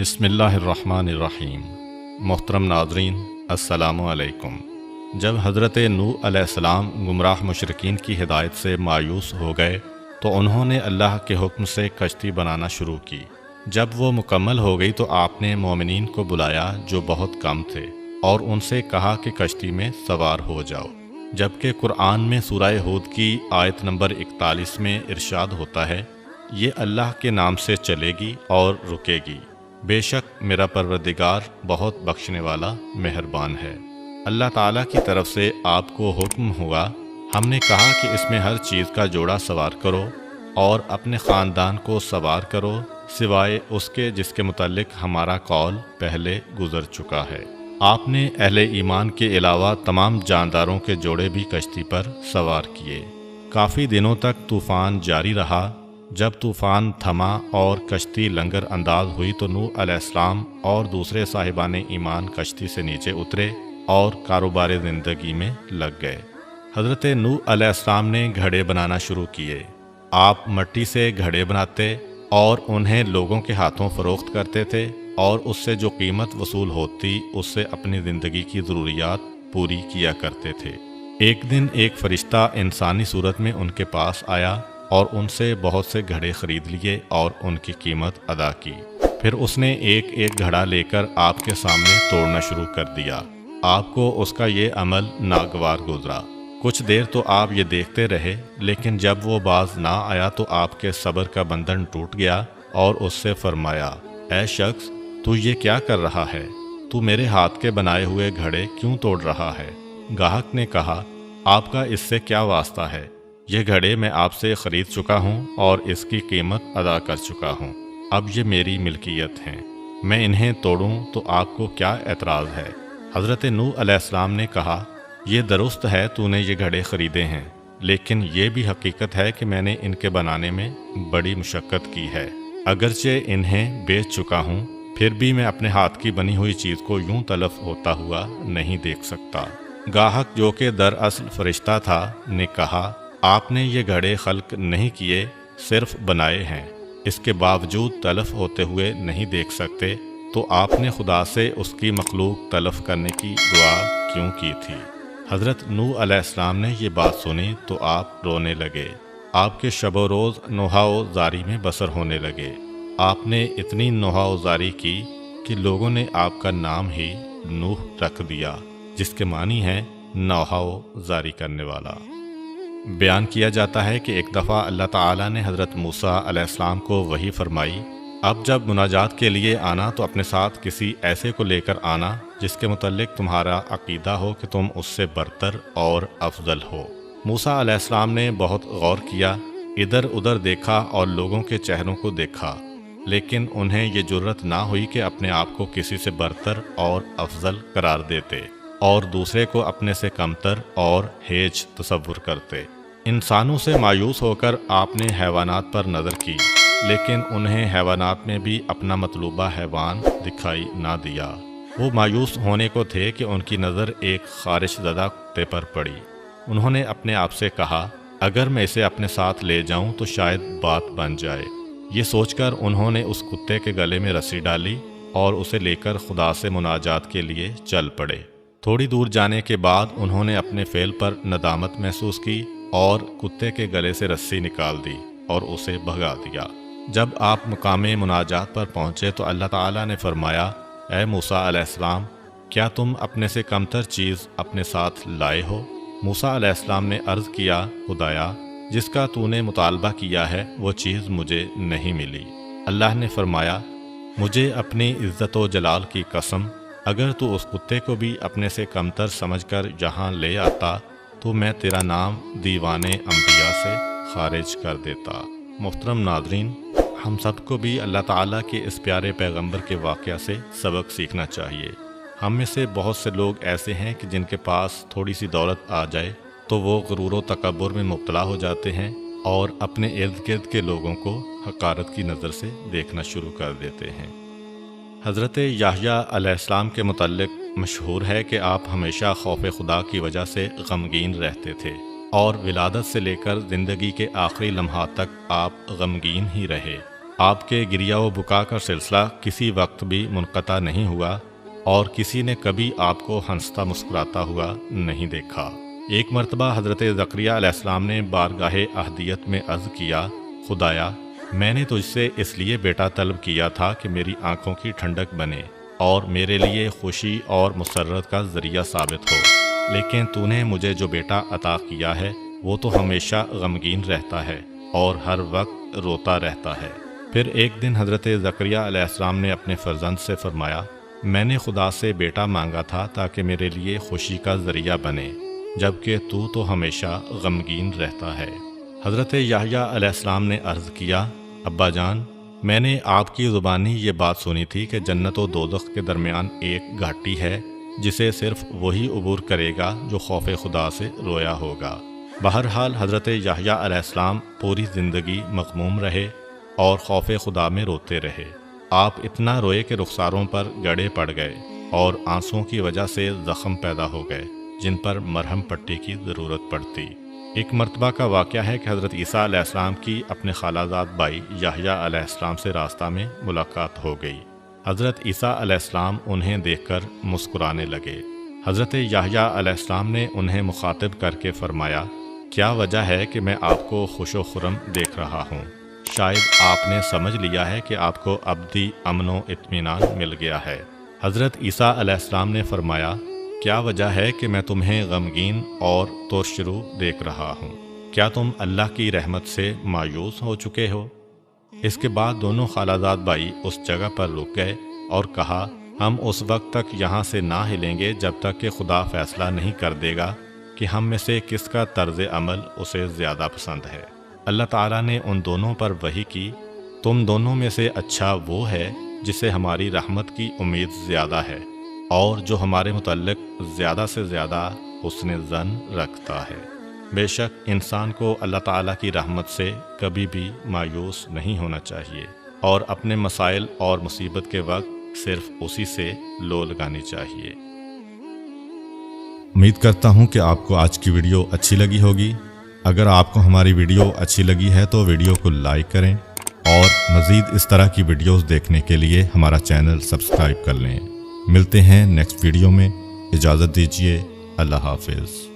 بسم اللہ الرحمن الرحیم۔ محترم ناظرین، السلام علیکم۔ جب حضرت نوح علیہ السلام گمراہ مشرکین کی ہدایت سے مایوس ہو گئے تو انہوں نے اللہ کے حکم سے کشتی بنانا شروع کی۔ جب وہ مکمل ہو گئی تو آپ نے مومنین کو بلایا جو بہت کم تھے اور ان سے کہا کہ کشتی میں سوار ہو جاؤ، جبکہ قرآن میں سورہ ہود کی آیت نمبر 41 میں ارشاد ہوتا ہے، یہ اللہ کے نام سے چلے گی اور رکے گی، بے شک میرا پروردگار بہت بخشنے والا مہربان ہے۔ اللہ تعالیٰ کی طرف سے آپ کو حکم ہوا، ہم نے کہا کہ اس میں ہر چیز کا جوڑا سوار کرو اور اپنے خاندان کو سوار کرو سوائے اس کے جس کے متعلق ہمارا قول پہلے گزر چکا ہے۔ آپ نے اہل ایمان کے علاوہ تمام جانداروں کے جوڑے بھی کشتی پر سوار کیے۔ کافی دنوں تک طوفان جاری رہا۔ جب طوفان تھما اور کشتی لنگر انداز ہوئی تو نوح علیہ السلام اور دوسرے صاحبان ایمان کشتی سے نیچے اترے اور کاروبار زندگی میں لگ گئے۔ حضرت نوح علیہ السلام نے گھڑے بنانا شروع کیے۔ آپ مٹی سے گھڑے بناتے اور انہیں لوگوں کے ہاتھوں فروخت کرتے تھے اور اس سے جو قیمت وصول ہوتی اس سے اپنی زندگی کی ضروریات پوری کیا کرتے تھے۔ ایک دن ایک فرشتہ انسانی صورت میں ان کے پاس آیا اور ان سے بہت سے گھڑے خرید لیے اور ان کی قیمت ادا کی۔ پھر اس نے ایک ایک گھڑا لے کر آپ کے سامنے توڑنا شروع کر دیا۔ آپ کو اس کا یہ عمل ناگوار گزرا۔ کچھ دیر تو آپ یہ دیکھتے رہے، لیکن جب وہ باز نہ آیا تو آپ کے صبر کا بندھن ٹوٹ گیا اور اس سے فرمایا، اے شخص، تو یہ کیا کر رہا ہے؟ تو میرے ہاتھ کے بنائے ہوئے گھڑے کیوں توڑ رہا ہے؟ گاہک نے کہا، آپ کا اس سے کیا واسطہ ہے؟ یہ گھڑے میں آپ سے خرید چکا ہوں اور اس کی قیمت ادا کر چکا ہوں، اب یہ میری ملکیت ہیں، میں انہیں توڑوں تو آپ کو کیا اعتراض ہے؟ حضرت نوح علیہ السلام نے کہا، یہ درست ہے تو نے یہ گھڑے خریدے ہیں، لیکن یہ بھی حقیقت ہے کہ میں نے ان کے بنانے میں بڑی مشقت کی ہے۔ اگرچہ انہیں بیچ چکا ہوں پھر بھی میں اپنے ہاتھ کی بنی ہوئی چیز کو یوں تلف ہوتا ہوا نہیں دیکھ سکتا۔ گاہک جو کہ دراصل فرشتہ تھا نے کہا، آپ نے یہ گھڑے خلق نہیں کیے، صرف بنائے ہیں، اس کے باوجود تلف ہوتے ہوئے نہیں دیکھ سکتے، تو آپ نے خدا سے اس کی مخلوق تلف کرنے کی دعا کیوں کی تھی؟ حضرت نوح علیہ السلام نے یہ بات سنی تو آپ رونے لگے۔ آپ کے شب و روز نوحہ و زاری میں بسر ہونے لگے۔ آپ نے اتنی نوحہ و زاری کی کہ لوگوں نے آپ کا نام ہی نوح رکھ دیا، جس کے معنی ہے نوحہ و زاری کرنے والا۔ بیان کیا جاتا ہے کہ ایک دفعہ اللہ تعالیٰ نے حضرت موسیٰ علیہ السلام کو وحی فرمائی، اب جب مناجات کے لیے آنا تو اپنے ساتھ کسی ایسے کو لے کر آنا جس کے متعلق تمہارا عقیدہ ہو کہ تم اس سے برتر اور افضل ہو۔ موسیٰ علیہ السلام نے بہت غور کیا، ادھر ادھر دیکھا اور لوگوں کے چہروں کو دیکھا، لیکن انہیں یہ جرت نہ ہوئی کہ اپنے آپ کو کسی سے برتر اور افضل قرار دیتے اور دوسرے کو اپنے سے کمتر اور ہیج تصور کرتے۔ انسانوں سے مایوس ہو کر آپ نے حیوانات پر نظر کی، لیکن انہیں حیوانات میں بھی اپنا مطلوبہ حیوان دکھائی نہ دیا۔ وہ مایوس ہونے کو تھے کہ ان کی نظر ایک خارش زدہ کتے پر پڑی۔ انہوں نے اپنے آپ سے کہا، اگر میں اسے اپنے ساتھ لے جاؤں تو شاید بات بن جائے۔ یہ سوچ کر انہوں نے اس کتے کے گلے میں رسی ڈالی اور اسے لے کر خدا سے مناجات کے لیے چل پڑے۔ تھوڑی دور جانے کے بعد انہوں نے اپنے فعل پر ندامت محسوس کی اور کتے کے گلے سے رسی نکال دی اور اسے بھگا دیا۔ جب آپ مقام مناجات پر پہنچے تو اللہ تعالیٰ نے فرمایا، اے موسیٰ علیہ السلام، کیا تم اپنے سے کمتر چیز اپنے ساتھ لائے ہو؟ موسیٰ علیہ السلام نے عرض کیا، خدایا، جس کا تو نے مطالبہ کیا ہے وہ چیز مجھے نہیں ملی۔ اللہ نے فرمایا، مجھے اپنی عزت و جلال کی قسم، اگر تو اس کتے کو بھی اپنے سے کمتر سمجھ کر یہاں لے آتا تو میں تیرا نام دیوان انبیاء سے خارج کر دیتا۔ محترم ناظرین، ہم سب کو بھی اللہ تعالیٰ کے اس پیارے پیغمبر کے واقعہ سے سبق سیکھنا چاہیے۔ ہم میں سے بہت سے لوگ ایسے ہیں کہ جن کے پاس تھوڑی سی دولت آ جائے تو وہ غرور و تکبر میں مبتلا ہو جاتے ہیں اور اپنے ارد گرد کے لوگوں کو حقارت کی نظر سے دیکھنا شروع کر دیتے ہیں۔ حضرت یحییٰ علیہ السلام کے متعلق مشہور ہے کہ آپ ہمیشہ خوف خدا کی وجہ سے غمگین رہتے تھے اور ولادت سے لے کر زندگی کے آخری لمحات تک آپ غمگین ہی رہے۔ آپ کے گریہ و بکا کا سلسلہ کسی وقت بھی منقطع نہیں ہوا اور کسی نے کبھی آپ کو ہنستا مسکراتا ہوا نہیں دیکھا۔ ایک مرتبہ حضرت زکریا علیہ السلام نے بارگاہ احدیت میں عرض کیا، خدایا میں نے تجھ سے اس لیے بیٹا طلب کیا تھا کہ میری آنکھوں کی ٹھنڈک بنے اور میرے لیے خوشی اور مسرت کا ذریعہ ثابت ہو، لیکن تو نے مجھے جو بیٹا عطا کیا ہے وہ تو ہمیشہ غمگین رہتا ہے اور ہر وقت روتا رہتا ہے۔ پھر ایک دن حضرت زکریا علیہ السلام نے اپنے فرزند سے فرمایا، میں نے خدا سے بیٹا مانگا تھا تاکہ میرے لیے خوشی کا ذریعہ بنے، جبکہ تو ہمیشہ غمگین رہتا ہے۔ حضرت یحییٰ علیہ السلام نے عرض کیا، ابا جان میں نے آپ کی زبانی یہ بات سنی تھی کہ جنت و دوزخ کے درمیان ایک گھاٹی ہے جسے صرف وہی عبور کرے گا جو خوف خدا سے رویا ہوگا۔ بہرحال حضرت یحییٰ علیہ السلام پوری زندگی مغموم رہے اور خوف خدا میں روتے رہے۔ آپ اتنا روئے کہ رخساروں پر گڑے پڑ گئے اور آنسوؤں کی وجہ سے زخم پیدا ہو گئے جن پر مرہم پٹی کی ضرورت پڑتی۔ ایک مرتبہ کا واقعہ ہے کہ حضرت عیسیٰ علیہ السلام کی اپنے خالہ زاد بھائی یحییٰ علیہ السلام سے راستہ میں ملاقات ہو گئی۔ حضرت عیسیٰ علیہ السلام انہیں دیکھ کر مسکرانے لگے۔ حضرت یحییٰ علیہ السلام نے انہیں مخاطب کر کے فرمایا، کیا وجہ ہے کہ میں آپ کو خوش و خرم دیکھ رہا ہوں؟ شاید آپ نے سمجھ لیا ہے کہ آپ کو ابدی امن و اطمینان مل گیا ہے۔ حضرت عیسیٰ علیہ السلام نے فرمایا، کیا وجہ ہے کہ میں تمہیں غمگین اور ترشرو دیکھ رہا ہوں؟ کیا تم اللہ کی رحمت سے مایوس ہو چکے ہو؟ اس کے بعد دونوں خالہ زاد بھائی اس جگہ پر رک گئے اور کہا، ہم اس وقت تک یہاں سے نہ ہلیں گے جب تک کہ خدا فیصلہ نہیں کر دے گا کہ ہم میں سے کس کا طرز عمل اسے زیادہ پسند ہے۔ اللہ تعالیٰ نے ان دونوں پر وحی کی، تم دونوں میں سے اچھا وہ ہے جسے ہماری رحمت کی امید زیادہ ہے اور جو ہمارے متعلق زیادہ سے زیادہ حسن ظن رکھتا ہے۔ بے شک انسان کو اللہ تعالیٰ کی رحمت سے کبھی بھی مایوس نہیں ہونا چاہیے اور اپنے مسائل اور مصیبت کے وقت صرف اسی سے لو لگانی چاہیے۔ امید کرتا ہوں کہ آپ کو آج کی ویڈیو اچھی لگی ہوگی۔ اگر آپ کو ہماری ویڈیو اچھی لگی ہے تو ویڈیو کو لائک کریں اور مزید اس طرح کی ویڈیوز دیکھنے کے لیے ہمارا چینل سبسکرائب کر لیں۔ ملتے ہیں نیکسٹ ویڈیو میں، اجازت دیجیے، اللہ حافظ۔